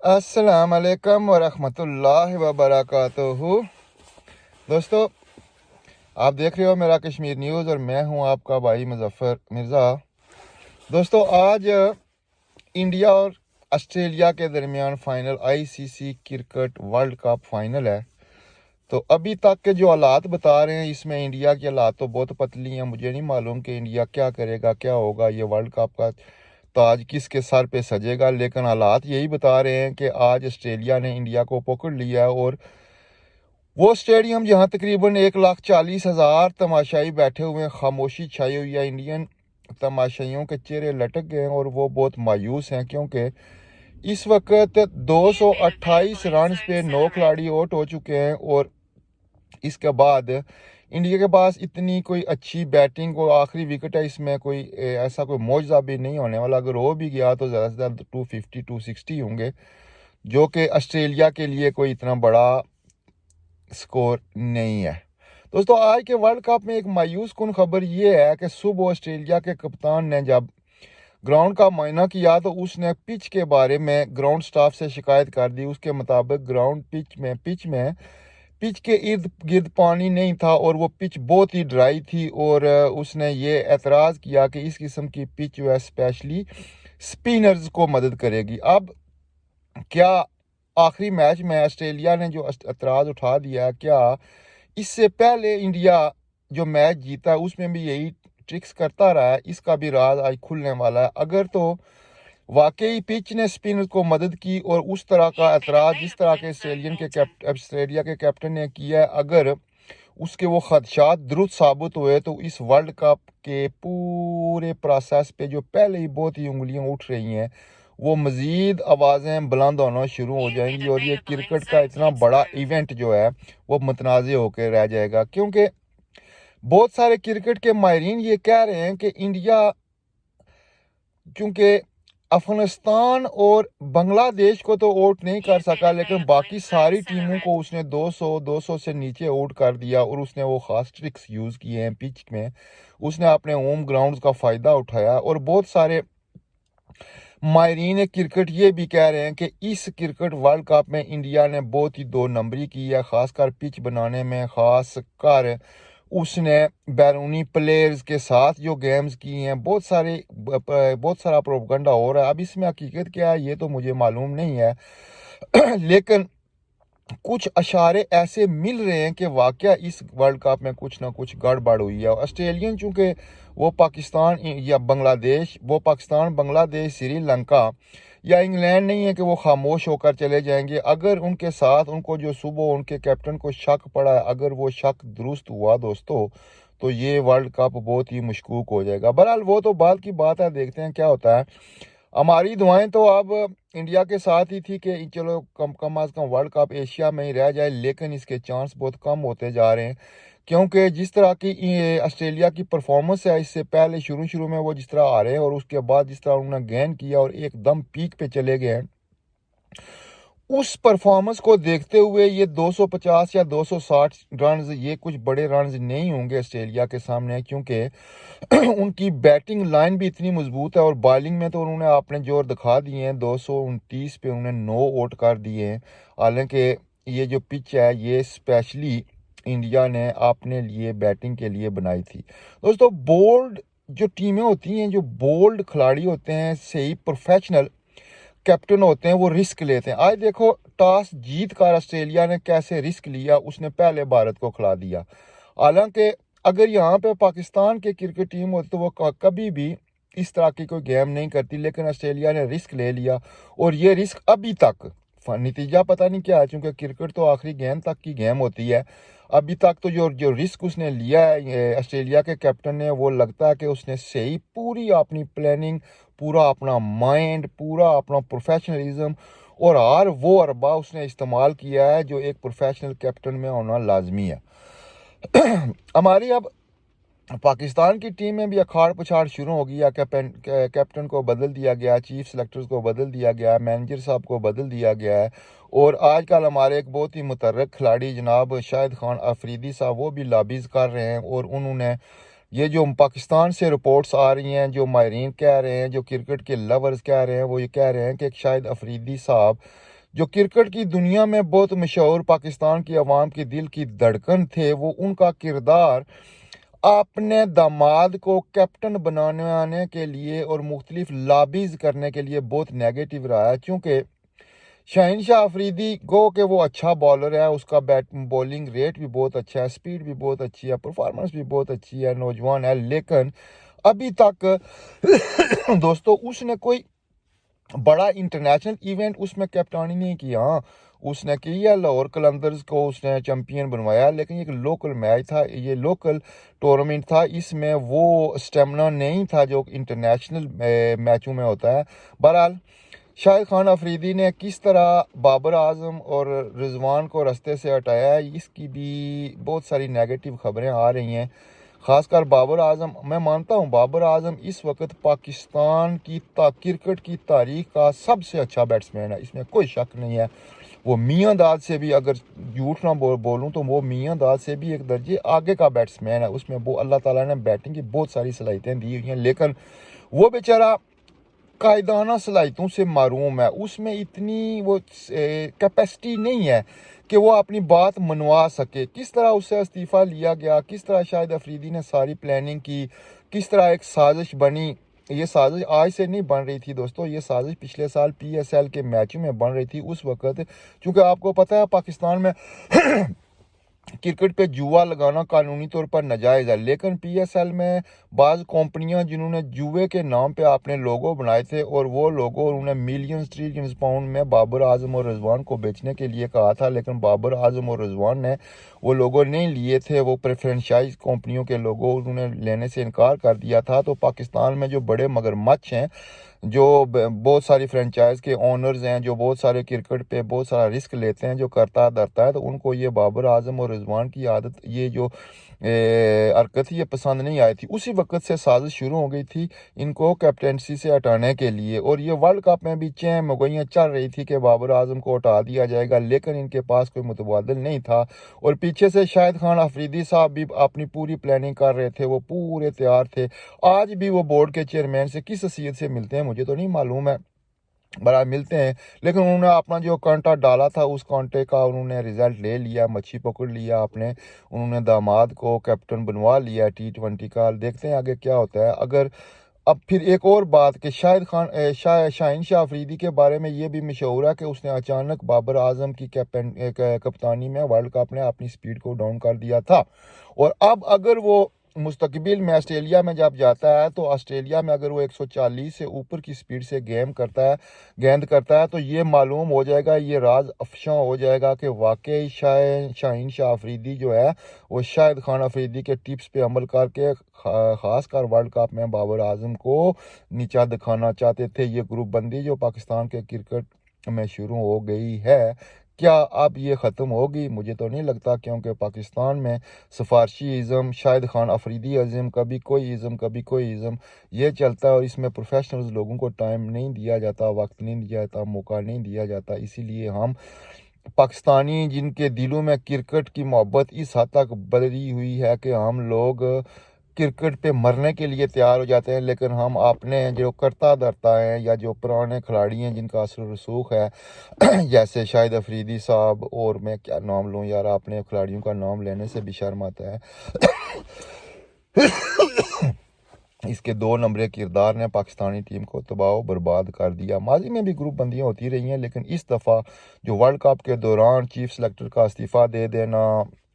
अस्सलाम वालेकुम वरहमतुल्लाहि वबरकातुहू। दोस्तों, आप देख रहे हो मेरा कश्मीर न्यूज़ और मैं हूं आपका भाई मुजफ्फर मिर्ज़ा। दोस्तों, आज इंडिया और ऑस्ट्रेलिया के दरमियान final ICC cricket world cup final है। तो अभी तक के जो हालात बता रहे हैं, इसमें इंडिया की हालात तो बहुत पतली हैं। मुझे नहीं मालूम कि इंडिया क्या करेगा, क्या होगा, ये वर्ल्ड कप का ताज किसके सर पे सजेगा। लेकिन हालात यही बता रहे हैं कि आज ऑस्ट्रेलिया ने इंडिया को पकड़ लिया है और वो स्टेडियम जहां तकरीबन 1,40,000 तमाशाई बैठे हुए हैं, खामोशी छाई हुई है। इंडियन तमाशाइयों के चेहरे लटक गए हैं और वो बहुत मायूस हैं, क्योंकि इस वक्त 228 रन पे 9 खिलाड़ी आउट हो चुके हैं। और इसके बाद इंडिया के पास इतनी कोई अच्छी बैटिंग और आखिरी विकेट है, इसमें कोई ऐसा कोई मौजज़ा भी नहीं होने वाला। अगर हो भी गया तो ज़्यादा से ज़्यादा 250 260 होंगे, जो कि ऑस्ट्रेलिया के लिए कोई इतना बड़ा स्कोर नहीं है। दोस्तों, आज के वर्ल्ड कप में एक मायूस कुन खबर ये है कि सुबह ऑस्ट्रेलिया के कप्तान ने जब ग्राउंड का मुआयना किया तो उसने पिच के बारे में ग्राउंड स्टाफ से शिकायत कर दी। उसके मुताबिक ग्राउंड पिच के इर्द गिर्द पानी नहीं था और वो पिच बहुत ही ड्राई थी। और उसने ये एतराज़ किया कि इस किस्म की पिच जो है स्पेशली स्पिनर्स को मदद करेगी। अब क्या आखिरी मैच में ऑस्ट्रेलिया ने जो एतराज़ उठा दिया, क्या इससे पहले इंडिया जो मैच जीता है उसमें भी यही ट्रिक्स करता रहा है? इसका भी राज आज खुलने वाला है। अगर तो वाकई पिच ने स्पिनर को मदद की और उस तरह का एतराज़ जिस तरह के ऑस्ट्रेलिया के कैप्टन ने किया है, अगर उसके वो खदशात दुरुस्त साबित हुए तो इस वर्ल्ड कप के पूरे प्रोसेस पे जो पहले ही बहुत ही उंगलियां उठ रही हैं, वो मज़ीद आवाज़ें बुलंद होना शुरू हो जाएंगी और ये क्रिकेट का इतना बड़ा इवेंट जो है वो मुतनाज़ होकर रह जाएगा। क्योंकि बहुत सारे क्रिकेट के माहिरीन ये कह रहे हैं कि इंडिया, क्योंकि अफगानिस्तान और बांग्लादेश को तो आउट नहीं कर सका, लेकिन बाकी सारी टीमों को उसने 200 से नीचे आउट कर दिया। और उसने वो खास ट्रिक्स यूज़ किए हैं पिच में, उसने अपने होम ग्राउंड्स का फ़ायदा उठाया। और बहुत सारे माहिरीन क्रिकेट ये भी कह रहे हैं कि इस क्रिकेट वर्ल्ड कप में इंडिया ने बहुत ही 2 नंबरी की है, ख़ासकर पिच बनाने में। ख़ास कर उसने बैरूनी प्लेयर्स के साथ जो गेम्स की हैं, बहुत सारा प्रोपगंडा हो रहा है। अब इसमें हकीकत क्या है ये तो मुझे मालूम नहीं है लेकिन कुछ इशारे ऐसे मिल रहे हैं कि वाकया इस वर्ल्ड कप में कुछ ना कुछ गड़बड़ हुई है। ऑस्ट्रेलियन चूंकि वो पाकिस्तान, बांग्लादेश, श्रीलंका या इंग्लैंड नहीं है कि वो खामोश होकर चले जाएंगे। अगर उनके साथ उनको जो सुबह उनके कैप्टन को शक पड़ा है, अगर वो शक दुरुस्त हुआ दोस्तों, तो ये वर्ल्ड कप बहुत ही मशकूक हो जाएगा। बहरहाल वो तो बात की बात है, देखते हैं क्या होता है। हमारी दुआएं तो अब इंडिया के साथ ही थी कि चलो कम अज़ कम वर्ल्ड कप एशिया में ही रह जाए, लेकिन इसके चांस बहुत कम होते जा रहे हैं। क्योंकि जिस तरह की ये ऑस्ट्रेलिया की परफॉर्मेंस है, इससे पहले शुरू में वो जिस तरह आ रहे हैं और उसके बाद जिस तरह उन्होंने गेन किया और एकदम पीक पे चले गए हैं, उस परफॉर्मेंस को देखते हुए ये 250 या 260 रन, ये कुछ बड़े रन नहीं होंगे ऑस्ट्रेलिया के सामने। क्योंकि उनकी बैटिंग लाइन भी इतनी मजबूत है और बॉलिंग में तो उन्होंने अपने जोर दिखा दिए हैं। 229 पे उन्होंने 9 आउट कर दिए हैं। हालांकि ये जो पिच है ये स्पेशली इंडिया ने अपने लिए बैटिंग के लिए बनाई थी। दोस्तों, बोल्ड जो टीमें होती हैं, जो बोल्ड खिलाड़ी होते हैं, सही प्रोफेशनल कैप्टन होते हैं, वो रिस्क लेते हैं। आज देखो टॉस जीत कर ऑस्ट्रेलिया ने कैसे रिस्क लिया, उसने पहले भारत को खिला दिया। हालांकि अगर यहाँ पे पाकिस्तान की क्रिकेट टीम होती तो वो कभी भी इस तरह की कोई गेम नहीं करती, लेकिन ऑस्ट्रेलिया ने रिस्क ले लिया। और ये रिस्क अभी तक नतीजा पता नहीं क्या है, क्योंकि क्रिकेट तो आखिरी गेम तक की गेम होती है। अभी तक तो जो जो रिस्क उसने लिया है ऑस्ट्रेलिया के कैप्टन ने, वो लगता है कि उसने सही पूरी अपनी प्लानिंग, पूरा अपना माइंड, पूरा अपना प्रोफेशनलिज्म और हर वो अरबा उसने इस्तेमाल किया है जो एक प्रोफेशनल कैप्टन में होना लाजमी है। हमारी अब पाकिस्तान की टीम में भी अखाड़ पछाड़ शुरू हो गई है। कैप्टन को बदल दिया गया, चीफ सेलेक्टर्स को बदल दिया गया, मैनेजर साहब को बदल दिया गया है। और आजकल हमारे एक बहुत ही मुतर्रक खिलाड़ी जनाब शाहिद खान अफरीदी साहब, वो भी लॉबीज कर रहे हैं और उन्होंने ये जो पाकिस्तान से रिपोर्ट्स आ रही हैं, जो माहिरीन कह रहे हैं, जो क्रिकेट के लवर्स कह रहे हैं, वो ये कह रहे हैं कि शाहिद अफरीदी साहब जो क्रिकेट की दुनिया में बहुत मशहूर पाकिस्तान की आवाम की दिल की धड़कन थे, वो उनका किरदार अपने दामाद को कैप्टन बनाने के लिए और मुख्तलिफ लॉबीज करने के लिए बहुत नेगेटिव रहा है। क्योंकि शाहीन शाह अफरीदी गो कि वो अच्छा बॉलर है, उसका बैट बॉलिंग रेट भी बहुत अच्छा है, स्पीड भी बहुत अच्छी है, परफॉर्मेंस भी बहुत अच्छी है, नौजवान है, लेकिन अभी तक दोस्तों उसने कोई बड़ा इंटरनेशनल इवेंट उसमें कैप्टनी नहीं किया। हाँ, उसने किया लाहौर कलंदर्स को उसने चैंपियन बनवाया, लेकिन एक लोकल मैच था, ये लोकल टूर्नामेंट था, इसमें वो स्टेमिना नहीं था जो इंटरनेशनल मैचों में होता है। बहरहाल शाहिद खान अफरीदी ने किस तरह बाबर आजम और रिजवान को रास्ते से हटाया है, इसकी भी बहुत सारी नेगेटिव खबरें आ रही हैं। ख़ासकर बाबर आजम, मैं मानता हूँ बाबर आजम इस वक्त पाकिस्तान की क्रिकेट की तारीख का सबसे अच्छा बैट्समैन है, इसमें कोई शक नहीं है। वो मियाँ दाद से भी, अगर झूठ ना बोलूँ तो वो मियाँ दाद से भी एक दर्जे आगे का बैट्समैन है। उसमें वो अल्लाह ताला ने बैटिंग की बहुत सारी सलाहियतें दी हुई हैं, लेकिन वो बेचारा कायदाना सलाहियतों से महरूम है। उसमें इतनी वो कैपेसिटी नहीं है कि वो अपनी बात मनवा सके। किस तरह उससे इस्तीफ़ा लिया गया, किस तरह शाहिद अफरीदी ने सारी प्लानिंग की, किस तरह एक साजिश बनी। ये साजिश आज से नहीं बन रही थी दोस्तों, ये साजिश पिछले साल PSL के मैचों में बन रही थी। उस वक्त क्योंकि आपको पता है पाकिस्तान में क्रिकेट पे जुआ लगाना कानूनी तौर पर नाजायज़ है, लेकिन PSL में बाज़ कंपनियां जिन्होंने जुए के नाम पे अपने लोगो बनाए थे और वो लोगो उन्होंने मिलियंस ट्रिलियंस पाउंड में बाबर आजम और रिजवान को बेचने के लिए कहा था, लेकिन बाबर आजम और रिजवान ने वो लोगो नहीं लिए थे। वो प्रेफरेंशाइज कंपनियों के लोगो उन्होंने लेने से इनकार कर दिया था। तो पाकिस्तान में जो बड़े मगरमच्छ हैं, जो बहुत सारी फ्रेंचाइज के ओनर्स हैं, जो बहुत सारे क्रिकेट पे बहुत सारा रिस्क लेते हैं, जो करता धरता है, तो उनको ये बाबर आजम और रिजवान की आदत, ये जो हरकत ये पसंद नहीं आई थी। उसी वक्त से साजिश शुरू हो गई थी इनको कैप्टनसी से हटाने के लिए, और ये वर्ल्ड कप में भी चैन मुगैयाँ चल रही थी कि बाबर आजम को हटा दिया जाएगा, लेकिन इनके पास कोई मुतबादिल नहीं था। और पीछे से शाहिद खान अफरीदी साहब भी अपनी पूरी प्लानिंग कर रहे थे, वो पूरे तैयार थे। आज भी वो बोर्ड के चेयरमैन से किस हैसियत से मिलते हैं मुझे तो नहीं मालूम है, बड़ा मिलते हैं, लेकिन उन्होंने अपना जो कांटा डाला था उस कांटे का उन्होंने रिजल्ट ले लिया, मच्छी पकड़ लिया आपने। उन्होंने दामाद को कैप्टन बनवा लिया T20 का। देखते हैं आगे क्या होता है। अगर अब फिर एक और बात कि शाहीन शाह अफरीदी के बारे में ये भी मशहूर है कि उसने अचानक बाबर आजम की कप्तानी में वर्ल्ड कप ने अपनी स्पीड को डाउन कर दिया था। और अब अगर वो मुस्तकबिल में ऑस्ट्रेलिया में जब जाता है, तो ऑस्ट्रेलिया में अगर वो 140 से ऊपर की स्पीड से गेंद करता है, तो ये मालूम हो जाएगा, ये राज अफशा हो जाएगा कि वाकई शाहीन शाह अफरीदी जो है वो शाहिद खान अफरीदी के टिप्स पे अमल करके ख़ासकर वर्ल्ड कप में बाबर आजम को नीचा दिखाना चाहते थे। ये ग्रुप बंदी जो पाकिस्तान के क्रिकेट में शुरू हो गई है, क्या अब ये ख़त्म होगी? मुझे तो नहीं लगता, क्योंकि पाकिस्तान में सिफारशी इज़म, शाहिद खान अफरीदी इज़म, कभी कोई इज़म कभी कोई इज़म, ये चलता है। और इसमें प्रोफेशनल्स लोगों को टाइम नहीं दिया जाता, वक्त नहीं दिया जाता, मौका नहीं दिया जाता। इसीलिए हम पाकिस्तानी जिनके दिलों में क्रिकेट की मोहब्बत इस हद तक बढ़ी हुई है कि हम लोग क्रिकेट पे मरने के लिए तैयार हो जाते हैं, लेकिन हम अपने जो करता धरता है या जो पुराने खिलाड़ी हैं जिनका असर रसूख है जैसे शाहिद अफरीदी साहब, और मैं क्या नाम लूँ यार, अपने खिलाड़ियों का नाम लेने से भी शर्म आता है इसके 2 नंबरे किरदार ने पाकिस्तानी टीम को तबाह बर्बाद कर दिया। माजी में भी ग्रुप बंदियाँ होती रही हैं, लेकिन इस दफ़ा जो वर्ल्ड कप के दौरान चीफ सेलेक्टर का इस्तीफ़ा दे देना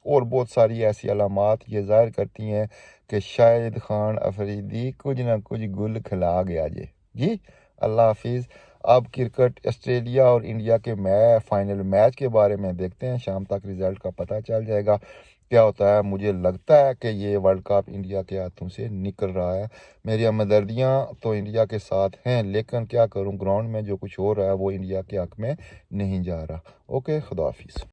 और बहुत सारी ऐसी अलामात ये ज़ाहिर करती हैं कि शाहिद खान अफरीदी कुछ ना कुछ गुल खिला गया जी। अल्लाह हाफिज़। अब क्रिकेट ऑस्ट्रेलिया और इंडिया के फाइनल मैच के बारे में देखते हैं, शाम तक रिजल्ट का पता चल जाएगा क्या होता है। मुझे लगता है कि ये वर्ल्ड कप इंडिया के हाथों से निकल रहा है। मेरी हमदर्दियाँ तो इंडिया के साथ हैं, लेकिन क्या करूं, ग्राउंड में जो कुछ हो रहा है वो इंडिया के हक में नहीं जा रहा। ओके, खुदा हाफिज़।